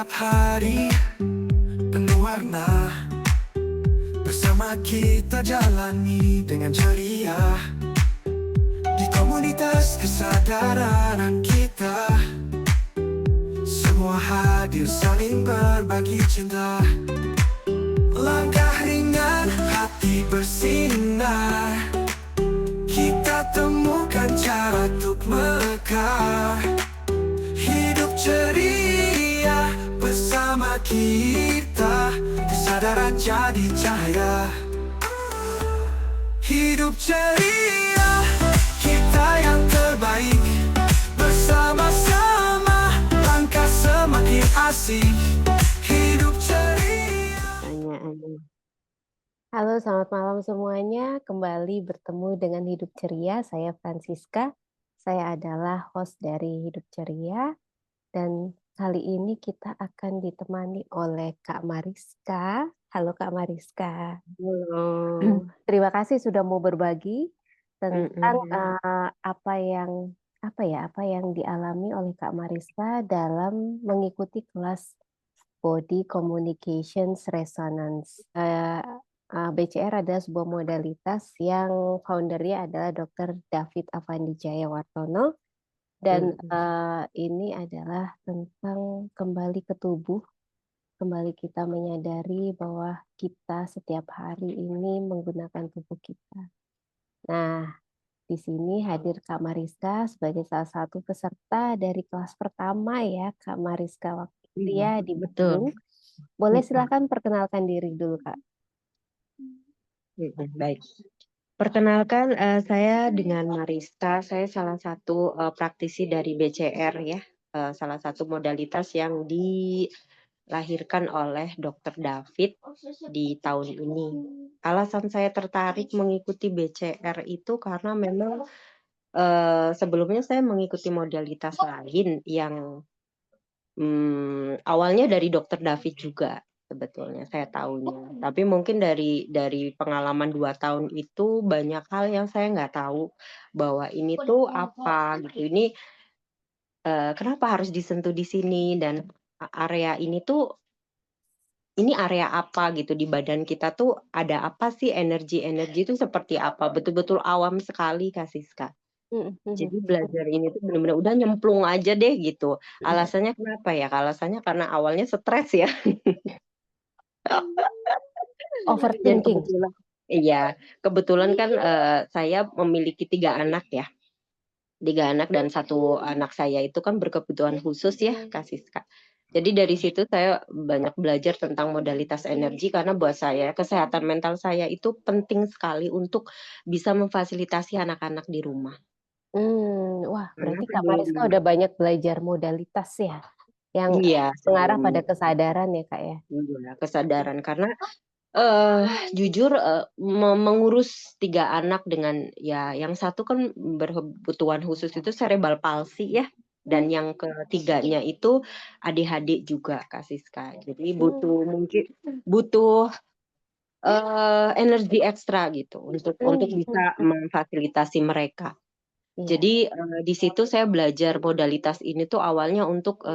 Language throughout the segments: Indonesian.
Setiap hari penuh warna, bersama kita jalani dengan ceria. Di komunitas kesadaran kita, semua hadir saling berbagi cinta. Langkah ringan, hati bersinar, kita temukan cara untuk mekar. Hidup ceria bersama kita, kesadaran jadi cahaya. Hidup ceria, kita yang terbaik. Bersama-sama, langkah semakin asik. Hidup ceria. Halo, selamat malam semuanya. Kembali bertemu dengan Hidup Ceria. Saya Francisca. Saya adalah host dari Hidup Ceria. Dan kali ini kita akan ditemani oleh Kak Mariska. Halo Kak Mariska. Halo. Terima kasih sudah mau berbagi tentang Mhm. apa yang dialami oleh Kak Mariska dalam mengikuti kelas Body Communications Resonance. BCR adalah sebuah modalitas yang foundernya adalah Dr. David Afandi Jayawartono, dan ini adalah tentang kembali ke tubuh, kembali kita menyadari bahwa kita setiap hari ini menggunakan tubuh kita. Nah, di sini hadir Kak Mariska sebagai salah satu peserta dari kelas pertama ya, Kak Mariska, waktu itu Iya, ya di betul. Bandung. Boleh Mhm. silakan perkenalkan diri dulu, Kak. Baik. Perkenalkan, saya dengan Mariska, saya salah satu, praktisi dari BCR ya, salah satu modalitas yang dilahirkan oleh Dr. David di tahun ini. Alasan saya tertarik mengikuti BCR itu karena memang, sebelumnya saya mengikuti modalitas lain yang awalnya dari Dokter David juga sebetulnya saya tahunya. Tapi mungkin dari pengalaman 2 tahun itu banyak hal yang saya nggak tahu, bahwa ini tuh apa gitu, ini, kenapa harus disentuh di sini dan area ini tuh, ini area apa gitu di badan kita tuh ada apa sih, energi-energi itu seperti apa, betul-betul awam sekali Kak Siska. Mhm, mhm, Jadi belajar ini tuh bener-bener udah nyemplung aja deh gitu. mhm. Alasannya kenapa ya? Alasannya karena awalnya stres ya. Dan Overthinking. kebetulan iya, kebetulan kan, saya memiliki 3 anak ya, 3 anak dan satu anak saya itu kan berkebutuhan khusus ya, Kak Siska. Jadi dari situ saya banyak belajar tentang modalitas energi karena buat saya kesehatan mental saya itu penting sekali untuk bisa memfasilitasi anak-anak di rumah. Wah, Karena berarti Kak sebelum Mariska udah banyak belajar modalitas ya, yang iya, mengarah sebelum pada kesadaran ya, Kak, ya? iya, kesadaran karena jujur, mengurus 3 anak dengan ya yang satu kan berkebutuhan khusus itu cerebral palsy ya, dan yang ketiganya itu ADHD juga Kak Siska. Jadi Mmm, butuh, energi ekstra gitu untuk mhm, bisa memfasilitasi mereka. iya, Jadi, di situ saya belajar modalitas ini tuh awalnya untuk,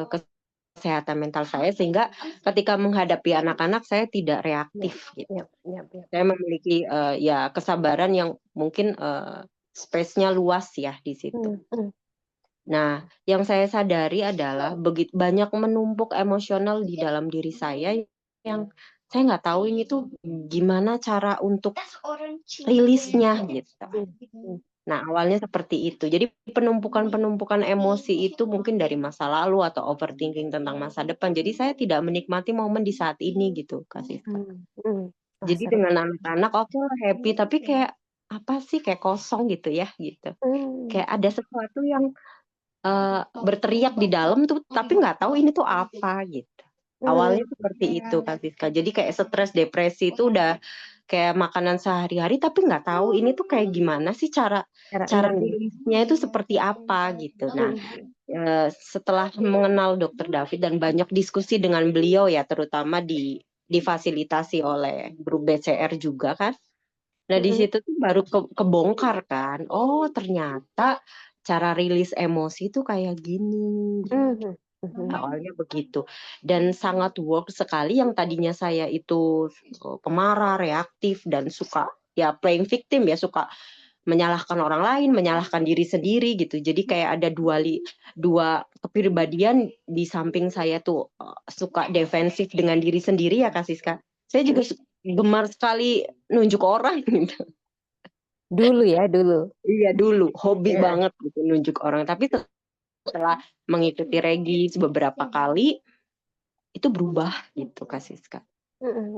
kesehatan mental saya sehingga ketika menghadapi anak-anak saya tidak iya, reaktif gitu. iya, iya, iya. Saya memiliki, ya kesabaran yang mungkin, space-nya luas ya di situ. Mhm, Nah, yang saya sadari adalah banyak menumpuk emosional di dalam diri saya yang saya nggak tahu ini tuh gimana cara untuk rilisnya gitu. mhm, mhm, Nah, awalnya seperti itu. Jadi penumpukan-penumpukan emosi itu mungkin dari masa lalu atau overthinking tentang masa depan. Jadi saya tidak menikmati momen di saat ini gitu, Kak Siska. mhm, mhm. Wah, Jadi seru. dengan anak-anak okelah happy, tapi kayak, apa sih, kayak kosong gitu ya, gitu. Mmm, Kayak ada sesuatu yang, berteriak di dalam tuh, tapi nggak tahu ini tuh apa, gitu. mhm, Awalnya seperti itu, Kak Siska. Jadi kayak stres, depresi itu udah kayak makanan sehari-hari, tapi nggak tahu ini tuh kayak gimana sih cara cara cara mhm, rilisnya itu seperti apa, gitu. Nah, mhm, setelah mengenal Dokter David dan banyak diskusi dengan beliau ya, terutama difasilitasi oleh grup BCR juga kan. Nah, di mhm, situ tuh baru kebongkar kan, oh ternyata cara rilis emosi tuh kayak gini, gitu. mhm. Mhm. Awalnya begitu. Dan sangat work sekali yang tadinya saya itu pemarah, reaktif, dan suka ya playing victim ya, suka menyalahkan orang lain, menyalahkan diri sendiri gitu. Jadi kayak ada dua kepribadian di samping saya tuh suka defensif dengan diri sendiri ya Kak Siska. Saya juga gemar sekali nunjuk orang gitu. Dulu ya, dulu. Iya dulu, hobi Heeh. banget gitu nunjuk orang. Tapi setelah mengikuti Regis beberapa kali, itu berubah gitu Kak Siska.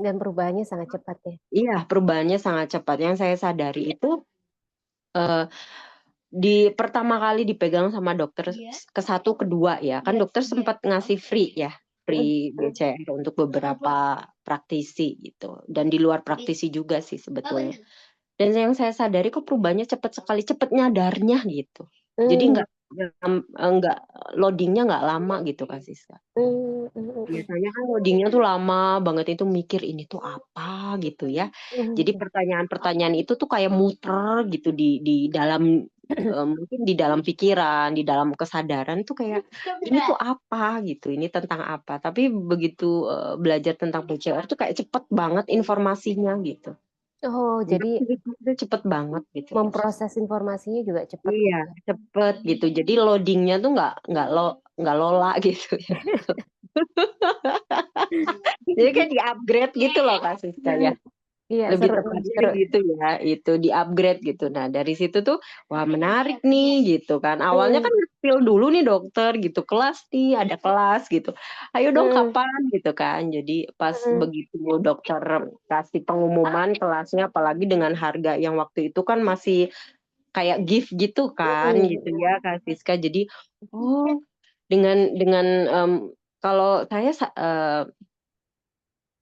Dan perubahannya sangat cepat ya. Iya, perubahannya sangat cepat. Yang saya sadari itu eh, di pertama kali dipegang sama dokter ke satu kedua ya kan dokter sempat ngasih free ya, free BCR untuk beberapa praktisi gitu dan di luar praktisi juga sih sebetulnya. Dan yang saya sadari kok perubahannya cepat sekali, cepat nyadarnya gitu. Jadi Mmm, nggak loadingnya nggak lama gitu Kak Siska. Biasanya kan loadingnya tuh lama banget, itu mikir ini tuh apa gitu ya. Jadi pertanyaan-pertanyaan itu tuh kayak muter gitu di dalam mungkin di dalam pikiran, di dalam kesadaran tuh kayak ini tuh apa gitu, ini tentang apa. Tapi begitu belajar tentang PCR tuh kayak cepet banget informasinya gitu. Oh, jadi Itu cepet banget gitu. memproses informasinya juga cepat Iya, gitu ya? cepet gitu. Jadi loadingnya tuh nggak lola gitu ya. Jadi kayak di-upgrade gitu loh Kak Siska ya. Iya, Lebih seru nih, tepatnya seru. gitu ya, itu di-upgrade gitu. Nah, dari situ tuh wah menarik nih gitu kan. Awalnya Mmm, kan nge-spill dulu nih dokter gitu, kelas nih, ada kelas gitu. Ayo dong mhm kapan gitu kan. Jadi pas mhm. begitu dokter kasih pengumuman kelasnya apalagi dengan harga yang waktu itu kan masih kayak gift gitu kan gitu Mhm. ya Kak Siska. Jadi oh dengan kalau saya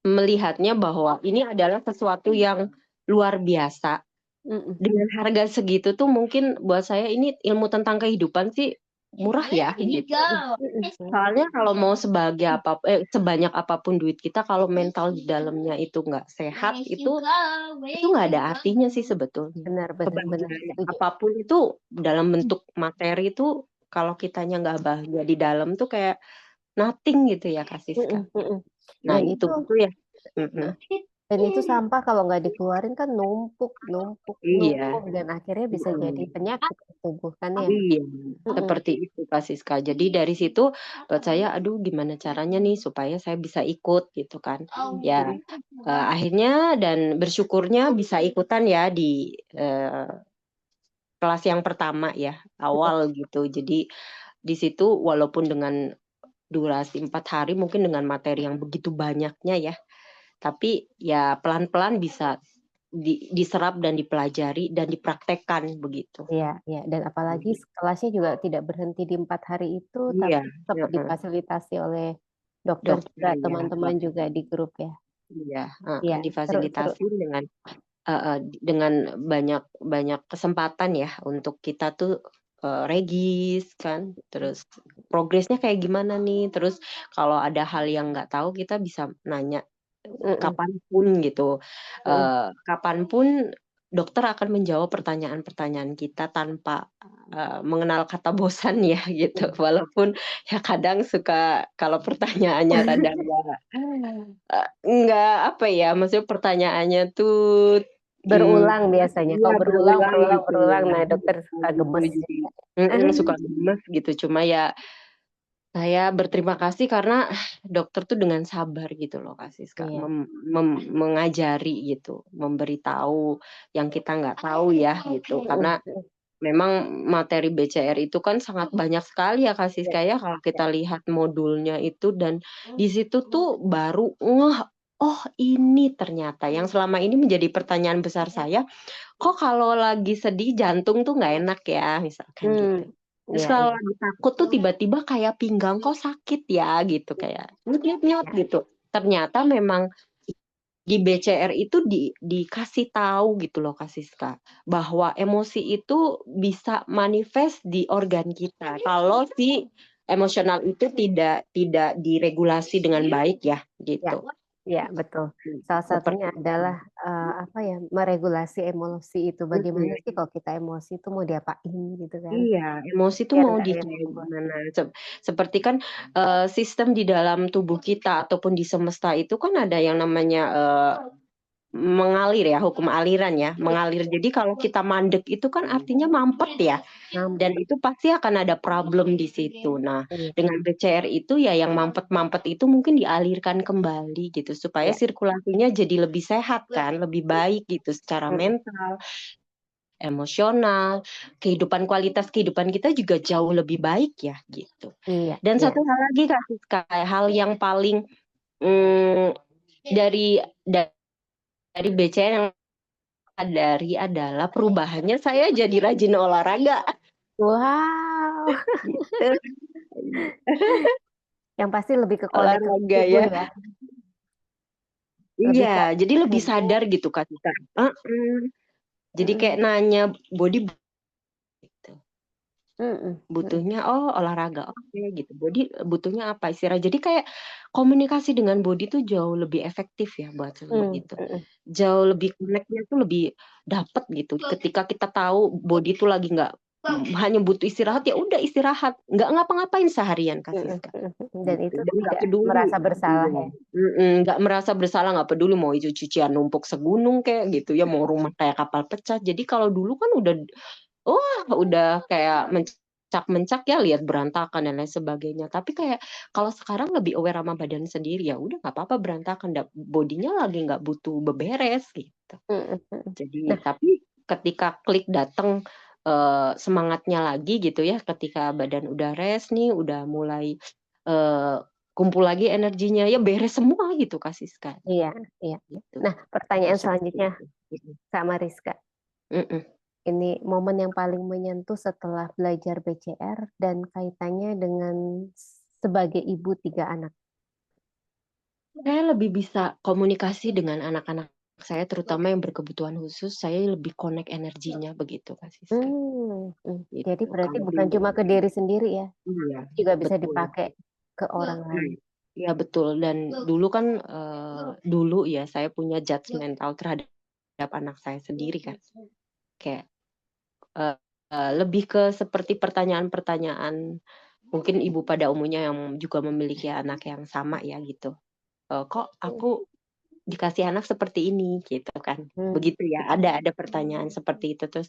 melihatnya bahwa ini adalah sesuatu yang luar biasa. Mhm. Dengan harga segitu tuh mungkin buat saya ini ilmu tentang kehidupan sih murah ya gitu. Mhm. Soalnya kalau mau sebanyak apapun duit kita kalau mental di dalamnya itu nggak sehat itu nggak ada artinya sih sebetulnya. Benar benar benar, Kebahagiaan setuju. apapun itu dalam bentuk materi itu kalau kitanya nggak bahagia di dalam tuh kayak nothing gitu ya Kak Siska. Mhm. Nah Dan itu ya. heeh, Mhm. dan itu sampah kalau nggak dikeluarin kan numpuk numpuk Iya. numpuk dan akhirnya bisa jadi Mhm. penyakit ke tubuh kan ya? Iya, Mhm. seperti itu Kak Siska. Jadi dari situ buat saya, aduh gimana caranya nih supaya saya bisa ikut gitu kan. Ya akhirnya dan bersyukurnya bisa ikutan ya di kelas yang pertama ya, awal gitu. Jadi di situ walaupun dengan durasi 4 hari mungkin dengan materi yang begitu banyaknya ya, tapi ya pelan-pelan bisa diserap dan dipelajari dan dipraktekkan begitu. Iya iya, dan apalagi kelasnya juga tidak berhenti di 4 hari itu, Iya, tapi tetap heeh, difasilitasi oleh dokter juga, dokter ya. teman-teman juga di grup ya? Iya, heeh, Iya, seru seru. difasilitasi dengan heeh, dengan banyak banyak kesempatan ya untuk kita tuh, regis kan, terus progresnya kayak gimana nih, terus kalau ada hal yang nggak tahu kita bisa nanya Mhm kapan pun gitu, mhm. kapan pun dokter akan menjawab pertanyaan-pertanyaan kita tanpa, mengenal kata bosan ya gitu. Walaupun ya kadang suka kalau pertanyaannya rada nggak apa ya, maksudnya pertanyaannya tuh, Berulang biasanya, iya kalau berulang berulang berulang gitu berulang, ya, nah dokter suka gitu gemes jadi juga. suka gemes gitu. Cuma ya saya berterima kasih karena dokter tuh dengan sabar gitu loh Kak Siska, Iya, mengajari gitu, memberitahu yang kita nggak tahu ya gitu. mhm Karena mhm. memang materi BCR itu kan sangat banyak sekali ya Kak Iya Siska ya kalau iya. kita lihat modulnya itu dan di situ tuh baru ngeh, oh ini ternyata yang selama ini menjadi pertanyaan besar saya, kok kalau lagi sedih jantung tuh nggak enak ya misalkan Mmm, gitu. Terus iya kalau iya. lagi takut tuh tiba-tiba kayak pinggang kok sakit ya gitu kayak nyut gitu. Ternyata memang di BCR itu dikasih tahu gitu loh Kak Siska, bahwa emosi itu bisa manifest di organ kita kalau si emosional itu tidak tidak diregulasi dengan baik ya, Iya, gitu. Ya, betul. Salah Seperti satunya itu. adalah apa ya, meregulasi emosi itu. Bagaimana Mhm. sih kalau kita emosi itu mau diapain gitu kan? Iya, emosi itu Biar mau nggak di kayak irritable. gimana, seperti kan, sistem di dalam tubuh kita ataupun di semesta itu kan ada yang namanya, mengalir ya, hukum aliran ya, mengalir. Jadi kalau kita mandek itu kan artinya mampet ya, dan Mampet. itu pasti akan ada problem di situ. Nah, Iya, dengan BCR itu ya yang mampet-mampet itu mungkin dialirkan kembali gitu, supaya iya. sirkulasinya jadi lebih sehat kan, lebih baik gitu secara Mm, mental, emosional, kualitas kehidupan kita juga jauh lebih baik ya, gitu. iya, Dan iya. satu hal lagi Kak Siska, hal yang paling, mmm, dari BCR yang sadari adalah perubahannya saya jadi rajin olahraga, Wow, gitu. yang pasti lebih ke connect ke Olahraga tubuh ya. ya, lebih ke Iya, jadi lebih tubuh. sadar gitu Kak kita. Heeh. Jadi kayak Mm, nanya body gitu. mm, mm, Butuhnya, oh olahraga, oke gitu. Body butuhnya apa, istirahat. Jadi kayak komunikasi dengan body tuh jauh lebih efektif ya buat semua mm, itu. mm, Jauh lebih connect-nya tuh lebih dapet gitu. Ketika kita tahu body tuh lagi nggak hanya butuh istirahat, ya udah istirahat, nggak ngapa-ngapain seharian Kak mm, Siska. mm, mm. Dan Gitu, itu dan nggak tidak peduli merasa bersalah ya. nggak merasa bersalah, nggak peduli mau itu cucian numpuk segunung kayak gitu ya, mau rumah kayak kapal pecah. Jadi kalau dulu kan udah kayak mencak-mencak ya, lihat berantakan dan lain sebagainya. Tapi kayak kalau sekarang lebih aware sama badan sendiri, ya udah nggak apa-apa berantakan, body-nya lagi nggak butuh beberes gitu. Mm, mm, mm. Jadi Nah, tapi ketika klik dateng, semangatnya lagi gitu ya, ketika badan udah rest nih, udah mulai, eee, kumpul lagi energinya, ya beres semua gitu Kak Siska, iya, iya. gitu. Nah, pertanyaan Seperti selanjutnya, itu. Mhm, Kak Mariska. mhm. Ini momen yang paling menyentuh setelah belajar BCR dan kaitannya dengan sebagai ibu 3 anak. Saya lebih bisa komunikasi dengan anak-anak saya, terutama yang berkebutuhan khusus, saya lebih connect energinya begitu Kak Siska, Jadi gitu. berarti Kalau bukan dulu cuma ke diri sendiri ya, iya, juga bisa betul. dipakai ke orang Nah, lain. iya betul dan dulu kan, dulu ya saya punya judgemental terhadap anak saya sendiri kan. Kayak, eee lebih ke seperti pertanyaan-pertanyaan mungkin ibu pada umumnya yang juga memiliki anak yang sama ya gitu, "Kok aku dikasih anak seperti ini?" Gitu kan. Hmm, Begitu ya, ada pertanyaan seperti itu terus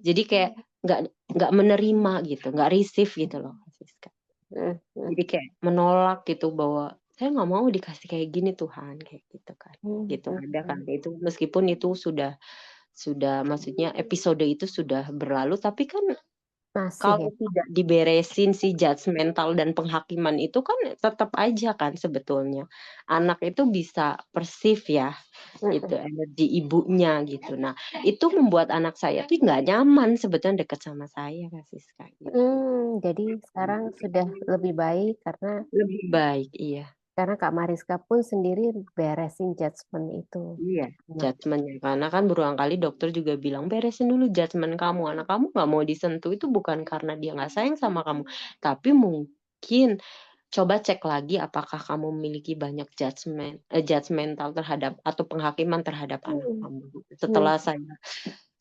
jadi kayak nggak nggak menerima gitu, nggak receive gitu loh, Siska. hmm, hmm, Jadi kayak menolak gitu bahwa, "Saya nggak mau dikasih kayak gini Tuhan," kayak gitu kan. hmm, Gitu hmm, ada kan, hmm. itu meskipun itu sudah maksudnya episode itu sudah berlalu, tapi kan Masih ya. kalau tidak diberesin si judgemental dan penghakiman itu kan tetap aja kan sebetulnya. Anak itu bisa perceive ya, itu Hmm, energi ibunya gitu. Nah, itu membuat anak saya tuh nggak nyaman sebetulnya deket sama saya Kak Siska, gitu. jadi sekarang sudah lebih baik Lebih baik, iya. karena Kak Mariska pun sendiri beresin judgement itu. Iya, Nah, judgement-nya. Karena kan berulang kali dokter juga bilang, "Beresin dulu judgement kamu. Anak kamu nggak mau disentuh itu bukan karena dia nggak sayang sama kamu, tapi mungkin coba cek lagi apakah kamu memiliki banyak judgemental terhadap atau penghakiman terhadap anak hmm, kamu." hmm, Setelah saya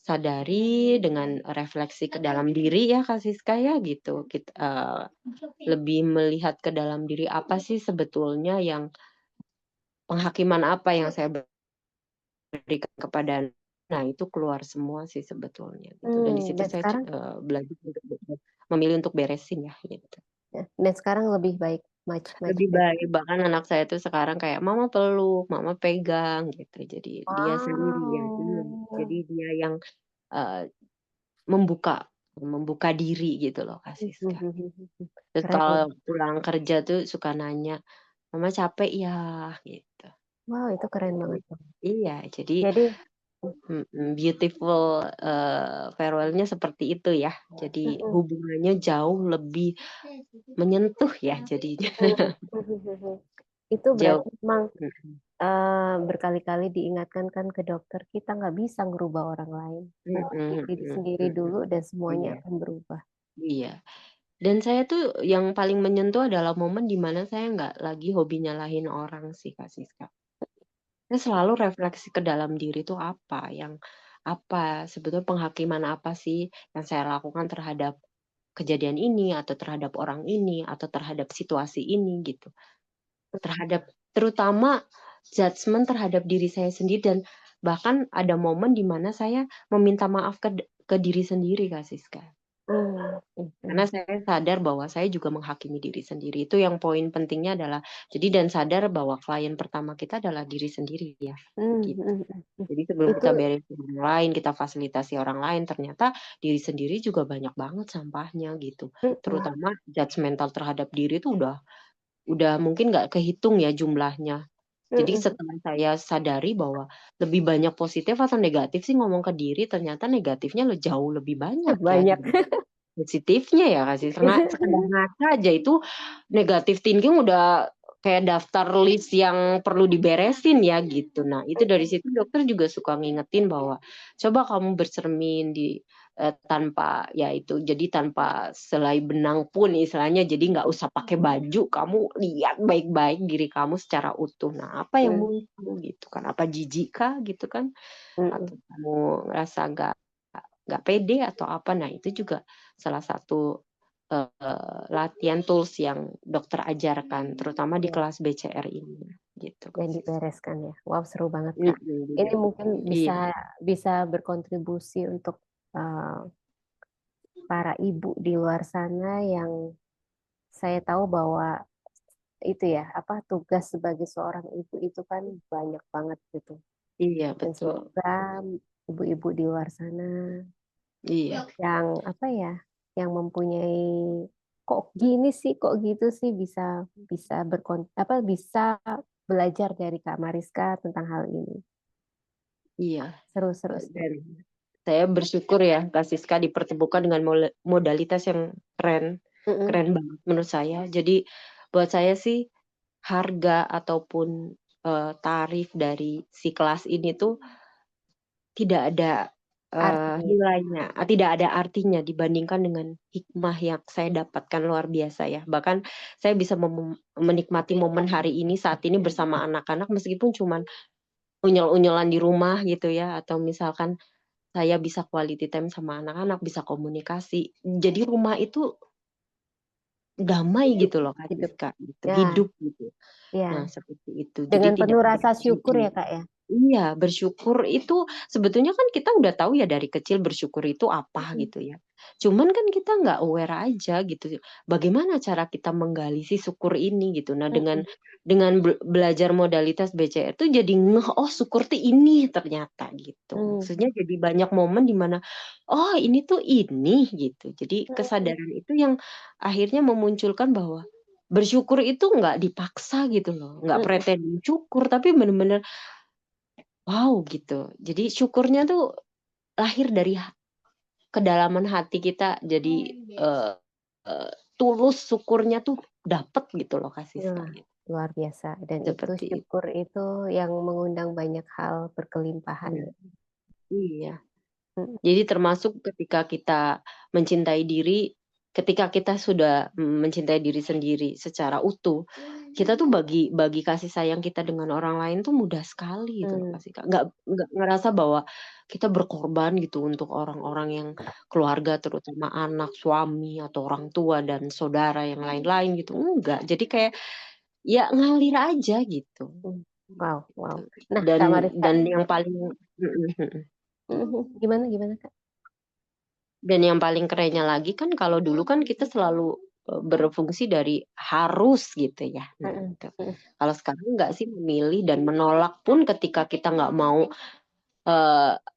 sadari dengan refleksi ke dalam diri ya, Kak Siska, ya gitu, lebih melihat ke dalam diri apa sih sebetulnya yang penghakiman apa yang saya berikan kepada nah itu keluar semua sih sebetulnya gitu dan di situ dan saya sekarang belajar untuk memilih untuk beresin ya gitu. dan sekarang lebih baik, much much Lebih better. baik bahkan anak saya tuh sekarang kayak, "Mama peluk, mama pegang," gitu. Jadi dia sendirian iya, jadi Wow. dia yang, eee, membuka membuka diri gitu loh Kak Siska. Terus Keren ya. kalau pulang kerja tuh suka nanya, "Mama capek ya?" Gitu. Wow, itu keren banget tuh. Iya jadi Jadi, Beautiful, farewell-nya seperti itu ya. Jadi mhm, hubungannya jauh lebih menyentuh ya jadinya. itu Jauh berarti memang mhm berkali-kali diingatkan kan ke dokter kita nggak bisa ngerubah orang lain, ubah mhm diri mhm sendiri mhm. dulu dan semuanya Iya akan berubah. iya. Dan saya tuh yang paling menyentuh adalah momen di mana saya nggak lagi hobi nyalahin orang sih, Kak Siska. saya selalu refleksi ke dalam diri itu apa sebetulnya penghakiman apa sih yang saya lakukan terhadap kejadian ini, atau terhadap orang ini, atau terhadap situasi ini gitu. Terhadap terutama judgement terhadap diri saya sendiri, dan bahkan ada momen di mana saya meminta maaf ke diri sendiri, Kak Siska. Karena saya sadar bahwa saya juga menghakimi diri sendiri. Itu yang poin pentingnya adalah dan sadar bahwa klien pertama kita adalah diri sendiri ya, gitu. Jadi sebelum Itu kita beresin orang lain, kita fasilitasi orang lain, ternyata diri sendiri juga banyak banget sampahnya gitu. Terutama judgmental terhadap diri itu udah mungkin nggak kehitung ya jumlahnya. Jadi setelah saya sadari bahwa lebih banyak positif atau negatif sih ngomong ke diri, ternyata negatifnya jauh lebih banyak ya banyak. positifnya ya kasih sekedar ngaca aja itu negatif thinking udah kayak daftar list yang perlu diberesin ya gitu. Nah itu dari situ dokter juga suka ngingetin bahwa coba kamu bercermin tanpa ya itu jadi tanpa selai benang pun istilahnya, jadi nggak usah pakai baju, kamu lihat baik-baik diri kamu secara utuh. Nah apa yang muncul gitu kan, apa jijik kah gitu kan, atau kamu ngerasa nggak pede atau apa. Nah itu juga salah satu latihan tools yang dokter ajarkan terutama di kelas BCR ini gitu Kak Dan Sis. dibereskan ya. Wow, seru banget Kak. Ini mungkin Iya, bisa berkontribusi untuk uh, para ibu di luar sana yang saya tahu bahwa itu ya, apa tugas sebagai seorang ibu itu kan banyak banget gitu. iya Dan betul. semoga ibu-ibu di luar sana Iya, yang apa ya, yang mempunyai kok gini sih, kok gitu sih bisa bisa bisa belajar dari Kak Mariska tentang hal ini. iya. Seru, seru, seru. Dan saya bersyukur ya Kak Siska dipertemukan dengan modalitas yang keren, Mm-mm. keren banget menurut saya. Jadi buat saya sih harga ataupun tarif dari si kelas ini tuh tidak ada Artinya, nilainya, tidak ada artinya dibandingkan dengan hikmah yang saya dapatkan luar biasa ya. Bahkan saya bisa menikmati momen hari ini saat ini bersama anak-anak meskipun cuman unyel-unyelan di rumah gitu ya, atau misalkan saya bisa quality time sama anak-anak, bisa komunikasi. Jadi rumah itu damai hidup, gitu loh Kak hidup. Siska, gitu, Ya, hidup gitu. Nah ya. seperti itu. Jadi Dengan tidak penuh ada rasa syukur ya jijik. Kak ya. Iya, bersyukur itu sebetulnya kan kita udah tahu ya dari kecil bersyukur itu apa Mm-mm. gitu ya. Cuman kan kita nggak aware aja gitu. Bagaimana cara kita menggali si syukur ini gitu. Nah, Mm-mm. dengan belajar modalitas BCR itu jadi ngeh, oh syukur tuh ini ternyata gitu. Maksudnya jadi banyak momen di mana oh ini tuh ini gitu. Jadi kesadaran itu yang akhirnya memunculkan bahwa bersyukur itu nggak dipaksa gitu loh, nggak Mm-mm. pretend syukur, tapi bener-bener wow gitu. Jadi syukurnya tuh lahir dari kedalaman hati kita. Jadi eh, eh, tulus syukurnya tuh dapet gitu loh Kak Siska Wah, gitu. luar biasa. Dan itu Seperti itu. syukur itu yang mengundang banyak hal berkelimpahan. Iya. Iya. Mm. Jadi termasuk ketika kita mencintai diri, ketika kita sudah mencintai diri sendiri secara utuh, kita tuh bagi bagi kasih sayang kita dengan orang lain tuh mudah sekali gitu loh Mm. kasih Kak. Nggak ngerasa bahwa kita berkorban gitu untuk orang-orang yang keluarga, terutama anak, suami, atau orang tua dan saudara yang lain-lain gitu. Enggak. Jadi kayak ya ngalir aja gitu. Mm. Wow, wow. Gitu. Nah, Kak Dan Mariska, dan yang paling gimana gimana Kak? Dan yang paling kerennya lagi kan kalau dulu kan kita selalu berfungsi dari harus gitu ya. Nah, Mm-mm. itu. Mm-mm. Kalau sekarang nggak sih memilih dan menolak pun ketika kita nggak mau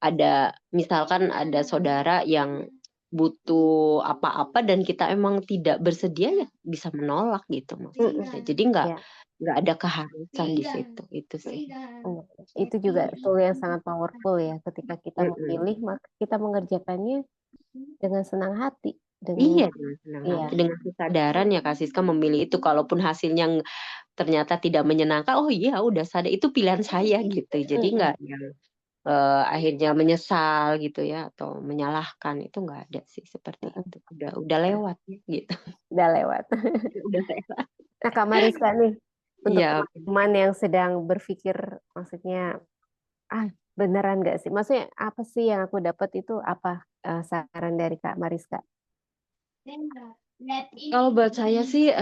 ada misalkan ada saudara yang butuh apa-apa dan kita emang tidak bersedia ya bisa menolak gitu Mm-mm. maksudnya. Jadi nggak Ya, nggak ada keharusan di situ itu sih. mm. Itu juga tool yang sangat powerful ya. Ketika kita Mm-mm. memilih, maka kita mengerjakannya dengan senang hati, Iya, dengan dengan senang hati, iya. dengan kesadaran ya Kak Siska memilih itu, kalaupun hasilnya ternyata tidak menyenangkan, oh iya udah sadar itu pilihan saya gitu. Jadi Mm-mm. nggak yang akhirnya menyesal gitu ya atau menyalahkan, itu nggak ada sih seperti Mm-mm. itu. Udah lewat ya gitu. Udah lewat. Udah lewat. Nah, Kak Mariska nih, Untuk Iya, teman-teman yang sedang berpikir, maksudnya, beneran nggak sih? Maksudnya apa sih yang aku dapat itu apa saran dari Kak Mariska? kalau buat saya sih,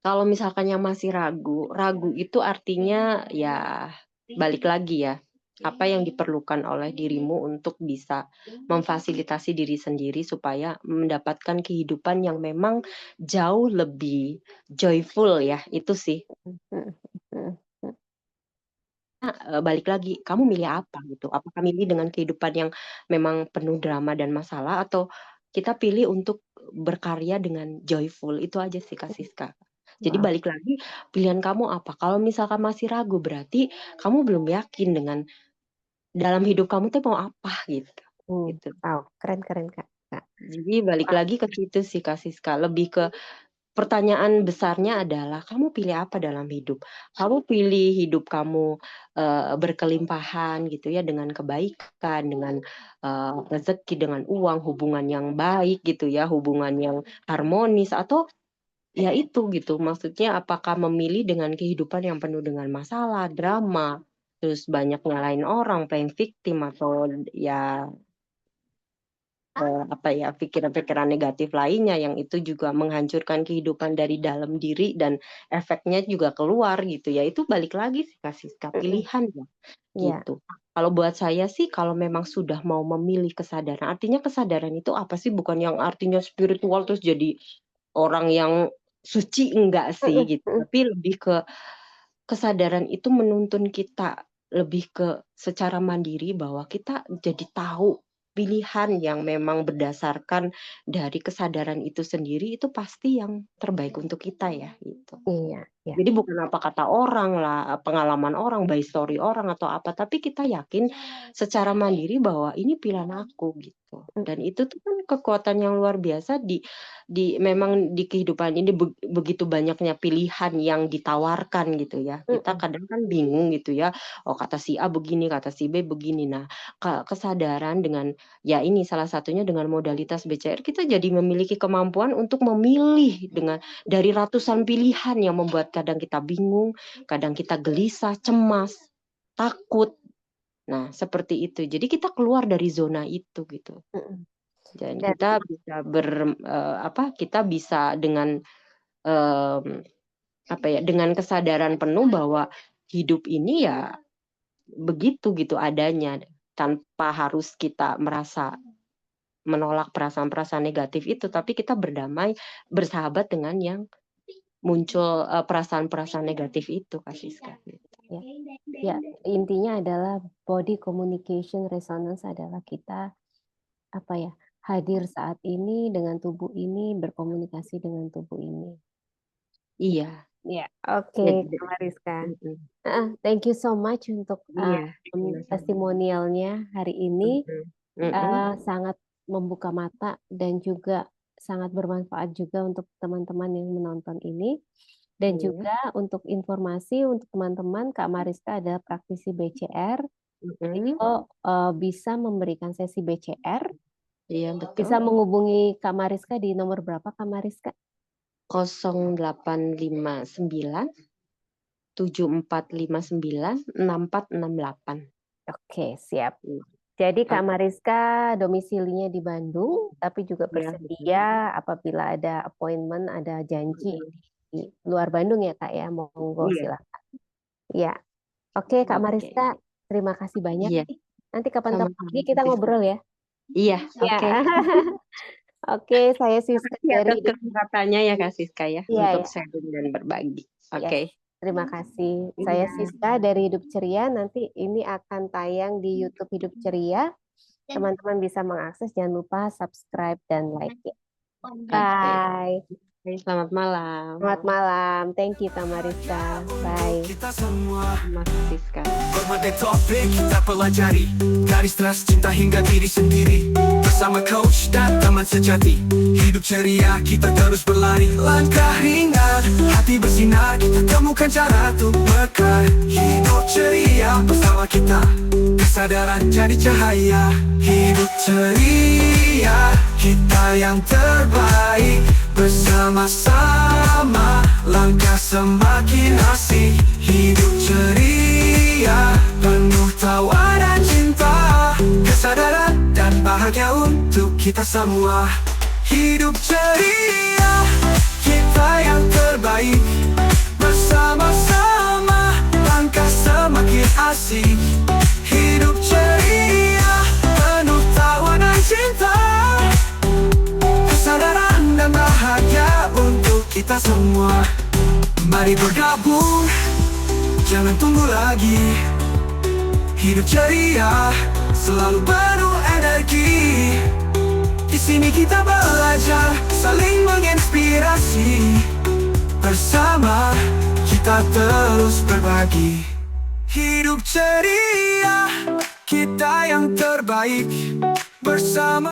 kalau misalkan yang masih ragu, ragu itu artinya ya balik lagi ya, apa yang diperlukan oleh dirimu untuk bisa memfasilitasi diri sendiri supaya mendapatkan kehidupan yang memang jauh lebih joyful ya, itu sih. Mm, mm, mm. Balik lagi, kamu milih apa gitu? Apakah milih dengan kehidupan yang memang penuh drama dan masalah atau kita pilih untuk berkarya dengan joyful, itu aja sih Kak Siska. Jadi Wow. balik lagi, pilihan kamu apa? Kalau misalkan masih ragu berarti kamu belum yakin dengan dalam hidup kamu tuh mau apa gitu, gitu. Wow, keren Kak. Jadi balik lagi ke situ sih Kak Siska, lebih ke pertanyaan besarnya adalah kamu pilih apa dalam hidup? Kamu pilih hidup kamu, berkelimpahan gitu ya dengan kebaikan, dengan, rezeki, dengan uang, hubungan yang baik gitu ya, hubungan yang harmonis atau ya itu gitu, maksudnya apakah memilih dengan kehidupan yang penuh dengan masalah, drama, terus banyak nyalain orang, playing victim atau ya apa ya, pikiran-pikiran negatif lainnya yang itu juga menghancurkan kehidupan dari dalam diri dan efeknya juga keluar gitu ya, itu balik lagi sih Kak Siska, pilihan ya, Iya. gitu. Kalau buat saya sih kalau memang sudah mau memilih kesadaran, artinya kesadaran itu apa sih? Bukan yang artinya spiritual terus jadi orang yang suci, enggak sih gitu, tapi lebih ke kesadaran itu menuntun kita lebih ke secara mandiri bahwa kita jadi tahu pilihan yang memang berdasarkan dari kesadaran itu sendiri, itu pasti yang terbaik untuk kita ya, gitu. Iya, iya. Jadi bukan apa kata orang lah, pengalaman orang, by story orang atau apa, tapi kita yakin secara mandiri bahwa ini pilihan aku gitu. Dan itu tuh kan kekuatan yang luar biasa di memang di kehidupan ini begitu banyaknya pilihan yang ditawarkan gitu ya. Kita kadang kan bingung gitu ya, oh kata si A begini, kata si B begini. Nah, kesadaran dengan ya ini salah satunya dengan modalitas BCR kita jadi memiliki kemampuan untuk memilih dengan dari ratusan pilihan yang membuat kadang kita bingung, kadang kita gelisah, cemas, takut. Nah, seperti itu. Jadi kita keluar dari zona itu gitu. Dan Dan kita bisa kita bisa dengan dengan kesadaran penuh bahwa hidup ini ya begitu gitu adanya, tanpa harus kita merasa menolak perasaan-perasaan negatif itu, tapi kita berdamai, bersahabat dengan yang muncul, perasaan-perasaan negatif itu, Kak Siska, gitu. ya, intinya adalah body communication resonance adalah kita hadir saat ini dengan tubuh ini, berkomunikasi dengan tubuh ini. Iya. Ya, oke, Jadi Kak Mariska. mhm, Thank you so much untuk iya, sama-sama. testimonialnya hari ini. Mhm. Sangat membuka mata dan juga sangat bermanfaat juga untuk teman-teman yang menonton ini. Dan Iya. juga untuk informasi untuk teman-teman, Kak Mariska adalah praktisi BCR. Mhm. Kalau bisa memberikan sesi BCR, Iya, bisa betul. menghubungi Kak Mariska di nomor berapa, Kak Mariska? 0859 7459 6468. Oke, siap. Iya. Jadi Kak Oke. Mariska domisilinya di Bandung, tapi juga Iya, betul. bersedia apabila ada appointment, ada janji di luar Bandung ya Kak ya, monggo Iya. silakan. Ya, oke Kak Oke. Mariska, terima kasih banyak. Iya, Nanti kapan-kapan sama-sama, lagi Kak kita Siska. ngobrol ya. Iya, Ya. oke. Oke, saya Siska Makasih dari atas kesempatannya ya, Kak Siska ya, Iya untuk ya. sharing dan berbagi. Yes, Oke. terima kasih. Saya Iya. Siska dari Hidup Ceria. Nanti ini akan tayang di YouTube Hidup Ceria. Teman-teman bisa mengakses. Jangan lupa subscribe dan like ya. Bye. Oke, selamat malam. Selamat malam. Thank you Kak Mariska. Bye. Kita semua Terima kasih, Siska. berbagai topik kita pelajari, dari stres, cinta hingga diri sendiri. Bersama coach dan teman sejati, hidup ceria kita terus berlari. Langkah ringan, hati bersinar, kita temukan cara untuk berkah. Hidup ceria bersama kita, kesadaran jadi cahaya. Hidup ceria, kita yang terbaik bersama-sama. langkah semakin asik. Hidup ceria, penuh tawa dan cinta, kesadaran dan bahagia untuk kita semua. Hidup ceria, kita yang terbaik. Bersama-sama, langkah semakin asik. Hidup ceria, penuh tawa dan cinta, kesadaran dan bahagia untuk kita semua. Mari bergabung, jangan tunggu lagi. Hidup ceria, selalu penuh energi. Di sini kita belajar, saling menginspirasi. Bersama, kita terus berbagi. Hidup ceria, kita yang terbaik. Bersama